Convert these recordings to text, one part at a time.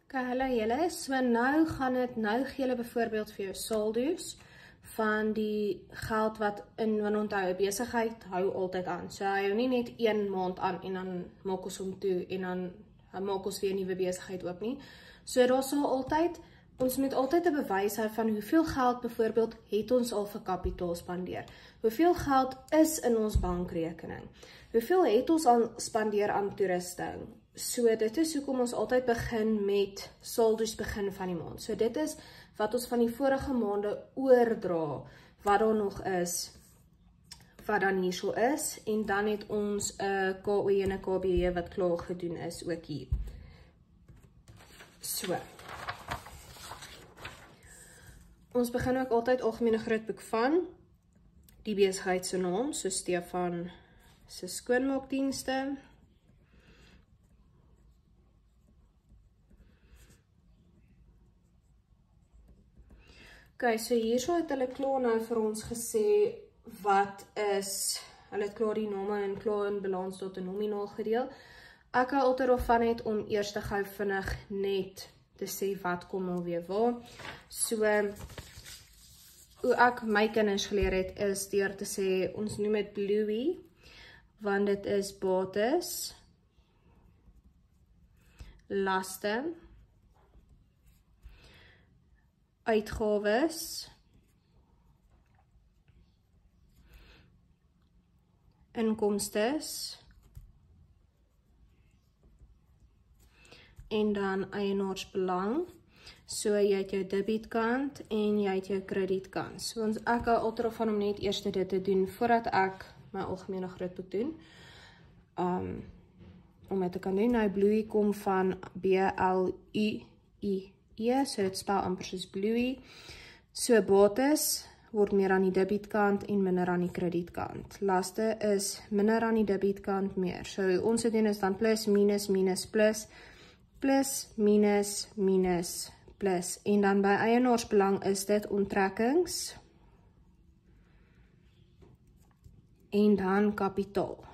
Okay, hallo julle, so nou gee julle byvoorbeeld vir jou saldo's van die geld wat want onthou, besigheid hou altyd aan. So hy hou nie net 1 maand aan en dan maak ons hom toe en dan maak ons weer 'n nuwe besigheid oop nie. So daar sal altyd, ons moet altyd 'n bewys hê van hoeveel geld byvoorbeeld het ons al vir kapitaal spandeer. Hoeveel geld is in ons bankrekening? Hoeveel het ons al spandeer aan toerusting? So dit is hoekom ons altyd begin met saldo's begin van die maand. So dit is wat ons van die vorige maande oordra, wat daar nog is, wat dan hierso is, en dan het ons 'n KOE en 'n KBE wat klaar gedoen is ook hier. So. Ons begin ook altyd algemene grootboek van die besigheid se naam, so Stefan se skoonmaakdienste. Okay, so hierso het hulle klaar nou vir ons gesê wat is, hulle het klaar die name en klaar in balans tot 'n nominaal gedeel. Ek hou altyd daarvan net om eers te gou vinnig net te sê wat kom alweer waar. So, hoe ek my kinders geleer het is deur te sê, ons noem dit Bluey, want dit is bates, laste, uitgawes, inkomstes, en dan eienaarsbelang. So jy het jou debietkant en jy het jou kredietkant. So ek hou altyd daarvan om net eers dit te doen voordat ek my algemene grootboek doen. Om dit te kan doen, nou Bluey kom van B-L-U-I-E, so dit spel amper soos Bluey. So bates word meer aan die debietkant en minder aan die kredietkant. Laste is minder aan die debietkant meer. So ons doen is dan plus, minus, minus, plus, plus, minus, minus, plus. En dan by eienaarsbelang is dit onttrekkings en dan kapitaal.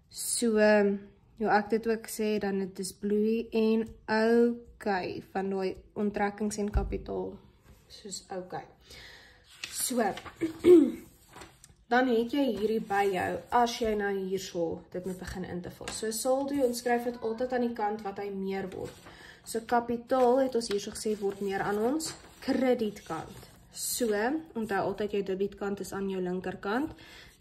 So, hoe ek dit ook sê, dan het is Bluey en okay, van die onttrekkings en kapitaal, soos okay. So, dan het jy hierdie by jou, as jy nou hierso dit moet begin in te vul. So saldo, ons skryf dit altyd aan die kant wat hy meer word. So kapitaal het ons hierso gesê word meer aan ons kredietkant. So, onthou altyd jou debietkant is aan jou linkerkant,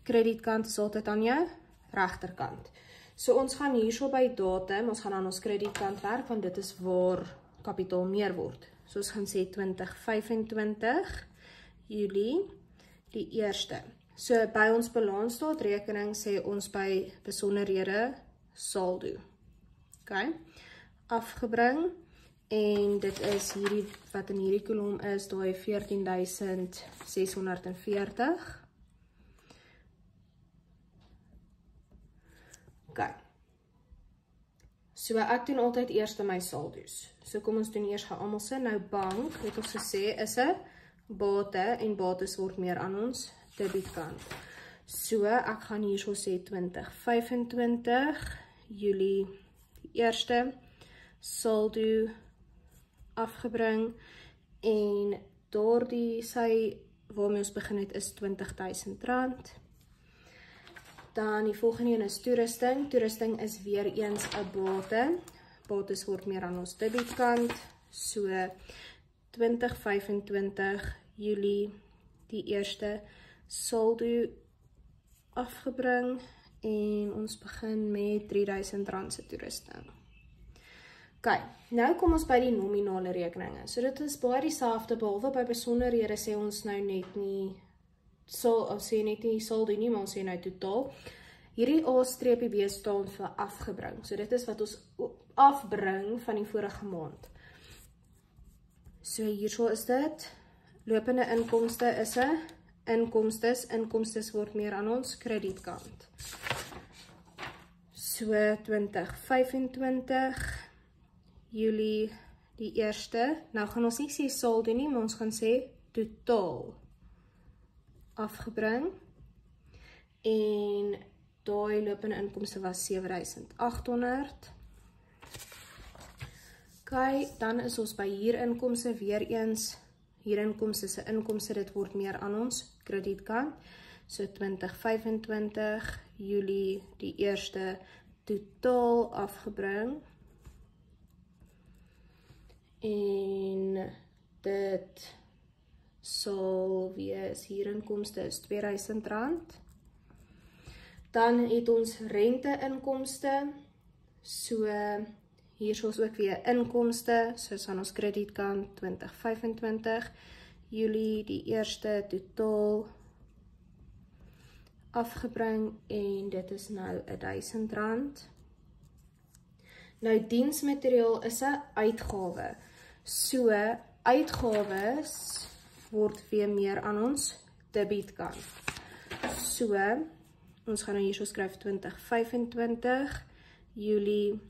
kredietkant is altyd aan jou regterkant. So ons gaan hierso by datum, ons gaan aan ons kredietkant werk, want dit is waar kapitaal meer word. So ons gaan sê 2025 Julie, die 1ste. So by ons balansstaatrekening sê ons by besonderhede saldo. Okay. Afgebring, en dit is hierdie, wat in hierdie kolom is, daai 14.640. Okay. So ek doen altyd eers my saldo's. So kom ons doen eers gaan almal se. Nou bank, het ons gesê, is 'n bate, en bates word meer aan ons debietkant. So ek gaan hierso sê 2025 Julie die 1ste, saldo afgebring, en daardie sy waarmee ons begin het is R20.000. Dan die volgende een is toerusting. Toerusting is weer eens 'n bate. Bates word meer aan ons debietkant. So 2025 Julie die 1ste, saldo afgebring, en ons begin met R3.000 se toerusting. Okay, nou kom ons by die nominale rekeninge. So dit is baie dieselfde, behalwe by besonderhede sê ons nou net nie sê net nie saldo nie, maar ons sê nou totaal. Hierdie A-B staan vir afgebring. So dit is wat ons afbring van die vorige maand. So hierso is dit. Lopende inkomste is 'n inkomstes word meer aan ons kredietkant. So 2025 Julie die 1ste. Nou gaan ons nie sê saldo nie, maar ons gaan sê totaal afgebring, en daai lopende inkomste was 7.800. Okay, dan is ons by huurinkomste weer eens. Huurinkomste se inkomste, dit word meer aan ons kredietkant. So 2025 Julie die eerste totaal afgebring. En dit sal wees huurinkomste is R2000. Dan het ons renteinkomste. So hier is ons ook weer inkomste, soos aan ons kredietkant 2025, Julie die eerste totaal afgebring en dit is nou R1000. Nou diensmateriaal is 'n uitgawe. So uitgawes word weer meer aan ons debietkant. So ons gaan nou hier so skryf 2025, Julie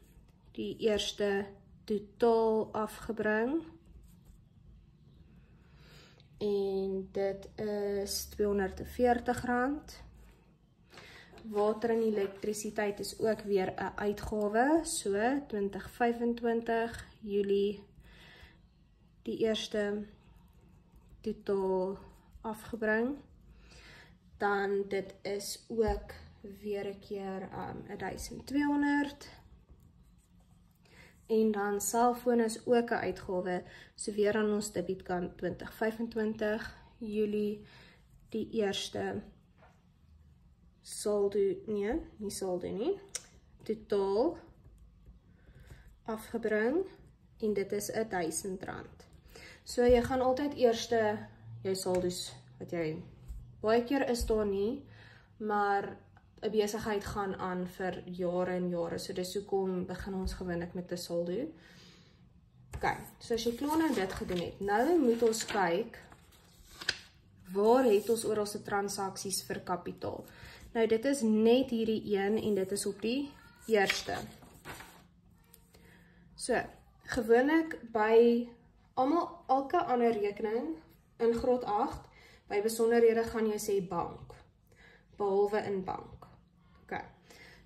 die eerste totaal afgebring en dit is R240. Water en elektrisiteit is ook weer 'n uitgawe, so 2025 Julie die eerste totaal afgebring. Dan dit is ook weer 'n keer R1200. En dan selfoon is ook 'n uitgawe, so weer aan ons debietkant 2025 Julie die eerste saldo, nie saldo nie, totaal afgebring en dit is R1000. So jy gaan altyd eers jou saldos wat jy baie keer is daar nie, maar 'n besigheid gaan aan vir jare en jare, so dis hoekom begin ons gewoonlik met 'n saldo. Okay, so as jy klaar nou dit gedoen het, nou moet ons kyk, waar het ons oral se transaksies vir kapitaal? Nou dit is net hierdie een en dit is op die eerste. So, gewoonlik by elke ander rekening in graad 8, by besonderhede gaan jy sê bank, behalwe in bank. Okay.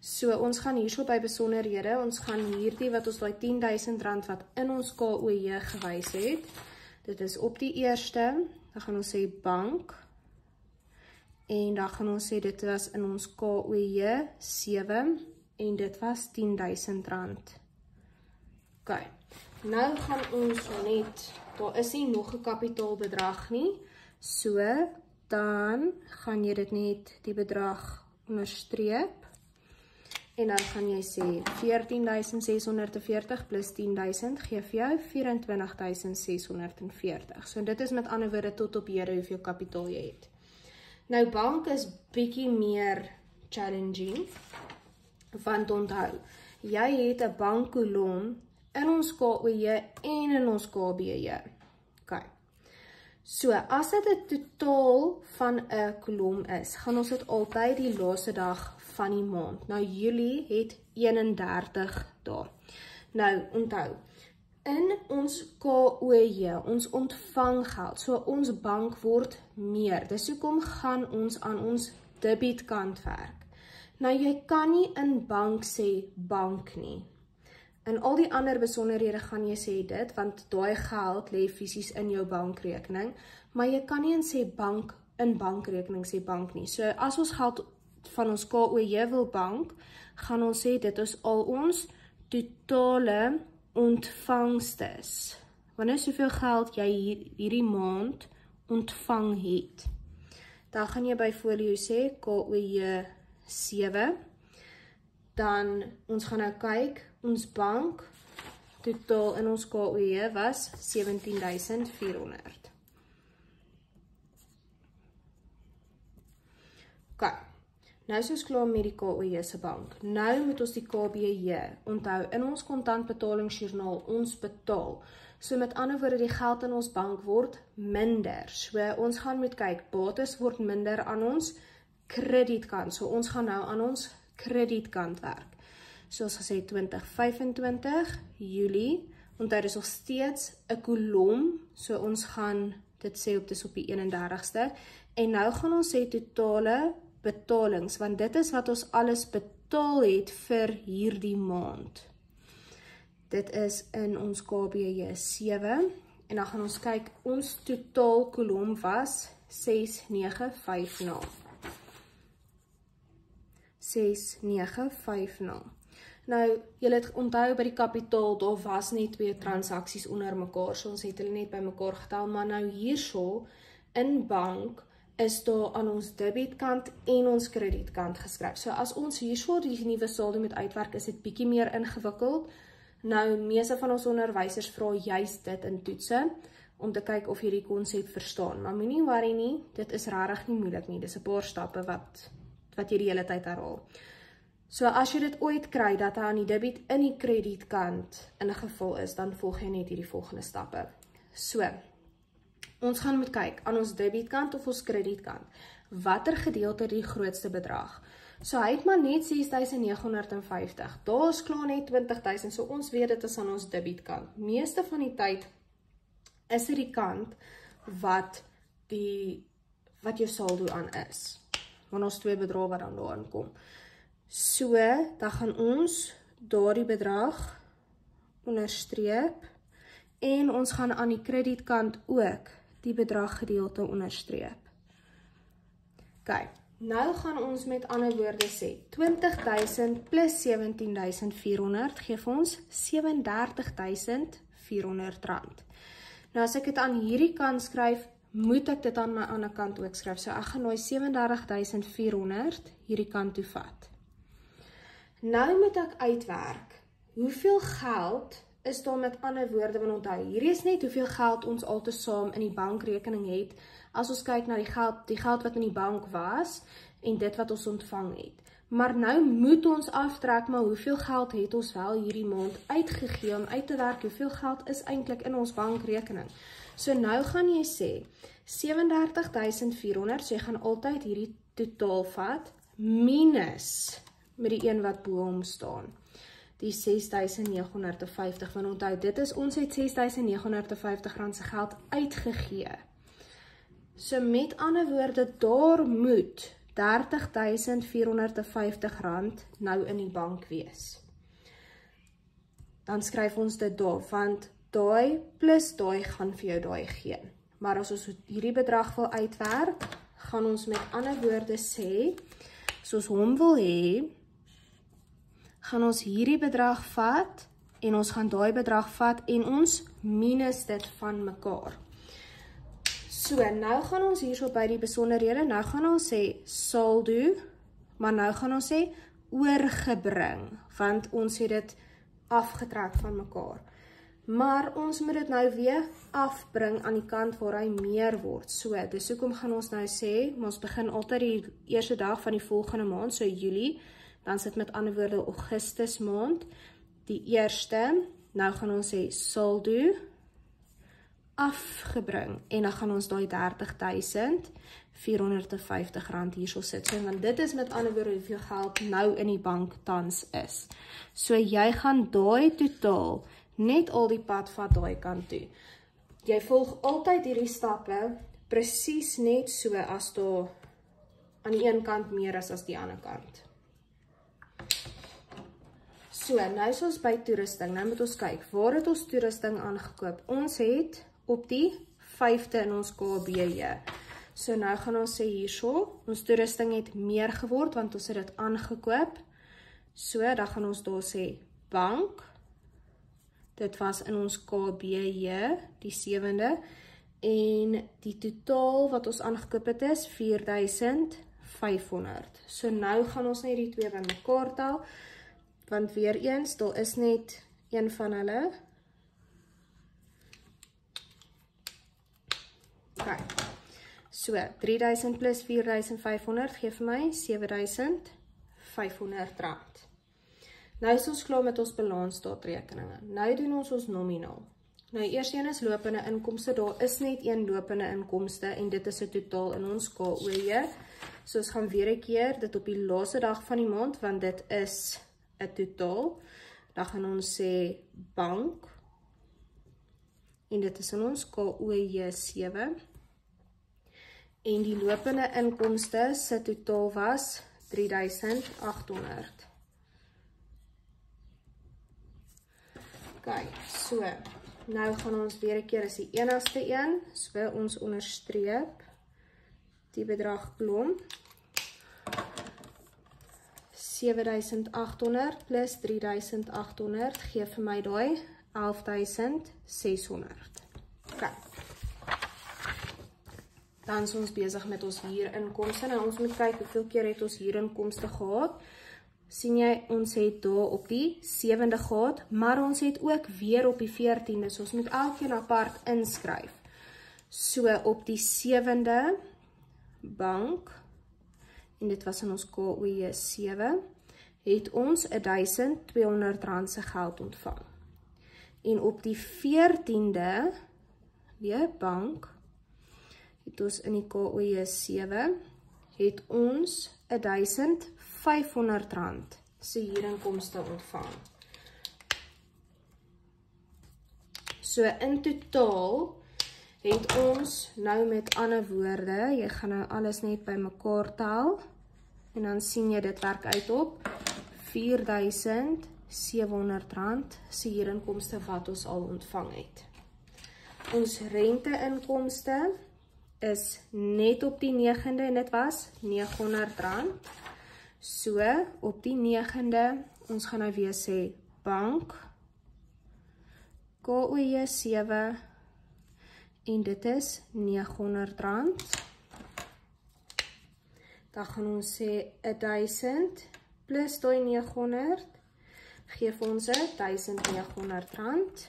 So ons gaan hierso by besonderhede, ons gaan hierdie wat ons daai R10.000 wat in ons KOJ gewys het, dit is op die eerste, dan gaan ons sê bank, en dan gaan ons sê dit was in ons KOJ 7, en dit was R10.000. Okay, nou gaan ons net, daar is nie nog 'n kapitaalbedrag nie, so dan gaan jy dit net die bedrag onderstreep, en dan gaan jy sê 14.640 plus 10.000 gee vir jou 24.640. So dit is met ander woorde tot op hede hoeveel kapitaal jy het. Nou bank is bietjie meer challenging, want onthou, jy het 'n bankkolom in ons KOJ en in ons KBJ. Okay. So, as dit 'n totaal van 'n kolom is, gaan ons dit altyd die laaste dag van die maand. Nou, Julie het 31 dae. Nou, onthou, in ons KOJ, ons ontvang geld, so ons bank word meer. Dis hoekom gaan ons aan ons debietkant werk. Nou, jy kan nie in bank sê bank nie. In al die ander besonderhede gaan jy sê dit, want daai geld lê fisies in jou bankrekening, maar jy kan nie in bankrekening sê bank nie. So as ons geld van ons KOJ wil bank, gaan ons sê dit is al ons totale ontvangstes. Wanneer soveel geld jy hierdie maand ontvang het. Dan gaan jy by folio sê KOJ 7. Dan ons gaan nou kyk, ons bank totaal in ons KOJ was 17.400. Okay, nou is ons klaar met die KOJ se bank. Nou moet ons die KBJ onthou in ons kontantbetalingsjoernaal ons betaal. So met ander woorde die geld in ons bank word minder. So ons gaan moet kyk, bates word minder aan ons kredietkant. So ons gaan nou aan ons kredietkant werk. Soos gesê 2025 Julie, onthou dis nog steeds 'n kolom, so ons gaan dit sê op dis op die 31ste en nou gaan ons sê totale betalings, want dit is wat ons alles betaal het vir hierdie maand. Dit is in ons KBJ 7 en dan gaan ons kyk, ons totaal kolom was 6950. 6950. Nou, julle het onthou by die kapitaal, daar was net 2 transaksies onder mekaar, so ons het hulle net by mekaar getel, maar nou hierso, in bank, is daar aan ons debietkant en ons kredietkant geskryf. So as ons hierso die nuwe saldo moet uitwerk, is dit bietjie meer ingewikkeld. Nou, meeste van ons onderwysers vra juist dit in toetse, om te kyk of jy die konsep verstaan. Maar moenie worry nie, dit is regtig nie moeilik nie, dis 'n paar stappe wat jy die hele tyd herhaal. So as jy dit ooit kry, dat hy aan die debiet in die kredietkant ingevul is, dan volg jy net hierdie volgende stappe. So, ons gaan moet kyk, aan ons debietkant of ons kredietkant, watter gedeelte die grootste bedrag. So hy het maar net 6950, daar is klaar net 20.000, so ons weet dit is aan ons debietkant. Meeste van die tyd is dit die kant wat jou saldo aan is. Want ons 2 bedrae wat dan daarin kom. So, dan gaan ons daardie bedrag onderstreep en ons gaan aan die kredietkant ook die bedraggedeelte onderstreep. Kyk, nou gaan ons met ander woorde sê, 20.000 plus 17.400 geef ons 37.400 rand. Nou as ek dit aan hierdie kant skryf, moet ek dit aan my ander kant ook skryf. So ek gaan nou 37.400 hierdie kant toe vat. Nou moet ek uitwerk, hoeveel geld is daar met ander woorde, want onthou, hier is net hoeveel geld ons altesaam in die bankrekening het, as ons kyk na die geld wat in die bank was, en dit wat ons ontvang het. Maar nou moet ons aftrek, maar hoeveel geld het ons wel hierdie maand uitgegee om uit te werk, hoeveel geld is eintlik in ons bankrekening. So nou gaan jy sê, 37.400, so jy gaan altyd hierdie totaal vat, minus met die een wat bo hom staan. Die 6.950, want onthou, dit is ons het 6.950 rand se geld uitgegee. So met ander woorde, daar moet 30.450 rand nou in die bank wees. Dan skryf ons dit daar, want daai plus daai gaan vir jou daai gee. Maar as ons hierdie bedrag wil uitwerk, gaan ons met ander woorde sê, as ons hom wil hê, gaan ons hierdie bedrag vat, en ons gaan daai bedrag vat, en ons minus dit van mekaar. So, nou gaan ons hierso by die besonderhede, nou gaan ons sê saldo, maar nou gaan ons sê oorgebring, want ons het dit afgetrek van mekaar. Maar ons moet dit nou weer afbring aan die kant waar hy meer word. So, dis hoekom gaan ons nou sê, ons begin altyd die eerste dag van die volgende maand, so Julie, dan sit met ander woorde Augustus maand, die eerste, nou gaan ons sê saldo, afgebring, en dan gaan ons daai 30.450 rand hierso sit, so, want dit is met ander woorde hoeveel geld nou in die bank tans is. So jy gaan daai totaal, net al die pad vat daai kant toe. Jy volg altyd hierdie stappe, presies net so as daar aan die een kant meer is as die ander kant. So, nou is ons by toerusting, nou moet ons kyk, waar het ons toerusting aangekoop? Ons het op die 5de in ons KBJ. So, nou gaan ons sê hierso, ons toerusting het meer geword, want ons het dit aangekoop. So, dan gaan ons daar sê bank, dit was in ons KBJ, die 7de, en die totaal wat ons aangekoop het is 4.500. So, nou gaan ons net die twee by mekaar tel, want weer eens, daar is net een van hulle. Okay. So, 3.000 plus 4.500 geef my 7.500 rand. Nou is ons klaar met ons balansstaatrekeninge. Nou doen ons nominaal. Nou, eers een is lopende inkomste, daar is net een lopende inkomste, en dit is 'n totaal in ons KOJ. So, ons gaan weer 'n keer dit op die laaste dag van die maand, want dit is 'n totaal. Dan gaan ons sê bank, en dit is in ons KOJ 7, en die lopende inkomste se totaal was 3.800. Okay, so, nou gaan ons weer 'n keer as die enigste een, so ons onderstreep die bedrag klomp. 7.800 plus 3.800 gee vir my daai 11.600. Okay. Dan is ons besig met ons huurinkomste. Nou ons moet kyk hoeveel keer het ons huurinkomste gehad. Sien jy, ons het daar op die 7de gehad, maar ons het ook weer op die 14de, so ons moet elkeen apart inskryf. So op die 7de bank, en dit was in ons KOJ 7, het ons R1.200 se geld ontvang. En op die 14de, weer bank, het ons in die KOJ 7, het ons R1.500 se huurinkomste ontvang. So in totaal het ons nou met ander woorde, jy gaan nou alles net by mekaar tel, en dan sien jy dit werk uit op R4.700 se huurinkomste wat ons al ontvang het. Ons renteinkomste is net op die 9de en dit was R900. So op die 9de, ons gaan nou weer sê bank, KOJ 7, en dit is R900. Dan gaan ons sê 1000 plus die 900, geef ons R1.900.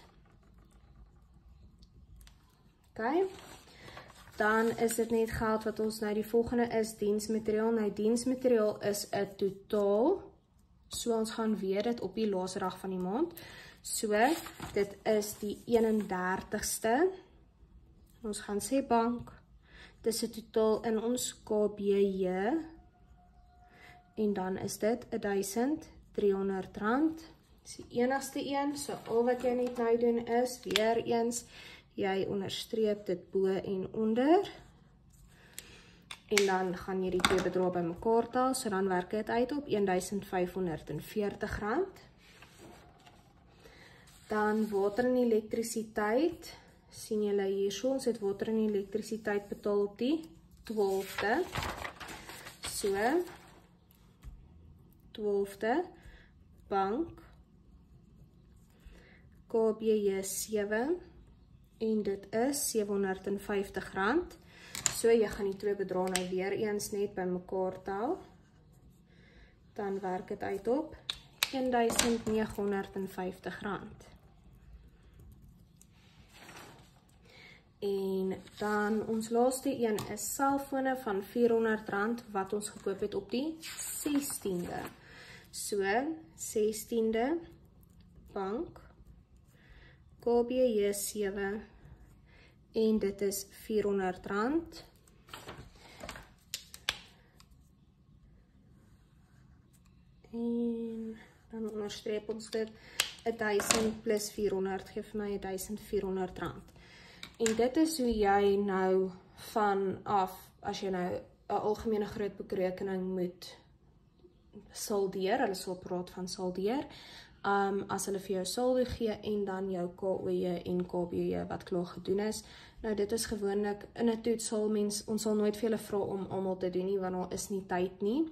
Okay. Dan is dit net geld wat ons nou die volgende is, diensmateriaal. Nou diensmateriaal is 'n totaal, so ons gaan weer dit op die laaste dag van die maand. So, dit is die 31ste. Ons gaan sê bank, dit is 'n totaal in ons KBJ, en dan is dit R1.300. Dis die enigste een, so al wat jy net nou doen is, weer eens, jy onderstreep dit bo en onder, en dan gaan jy die twee bedrae by mekaar tel, so dan werk dit uit op R1.540. Dan water en elektrisiteit, sien julle hierso, ons het water en elektrisiteit betaal op die 12de, so, 12de, bank, KBJ 7, en dit is R750. So jy gaan die twee bedrae nou weer eens net by mekaar tel. Dan werk dit uit op R1.950. En dan ons laaste een is selfone van R400 wat ons gekoop het op die 16de. So 16de bank, KBJ 7, en dit is R400. En dan onderstreep ons dit 1000 plus 400 geef my R1.400. En dit is hoe jy nou vanaf, as jy nou 'n algemene grootboekrekening moet saldeer, hulle sal praat van saldeer, as hulle vir jou saldo gee en dan jou KOJ en KBJ wat klaar gedoen is. Nou dit is gewoonlik in 'n toets sal ons sal nooit vir julle vra om almal te doen nie, want daar is nie tyd nie.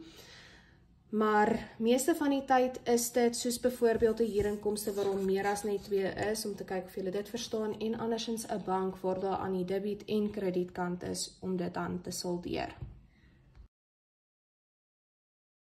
Maar meeste van die tyd is dit soos byvoorbeeld 'n huurinkomste waarom meer as net 2 is, om te kyk of julle dit verstaan, en andersins 'n bank waar daar aan die debiet en kredietkant is om dit dan te saldeer.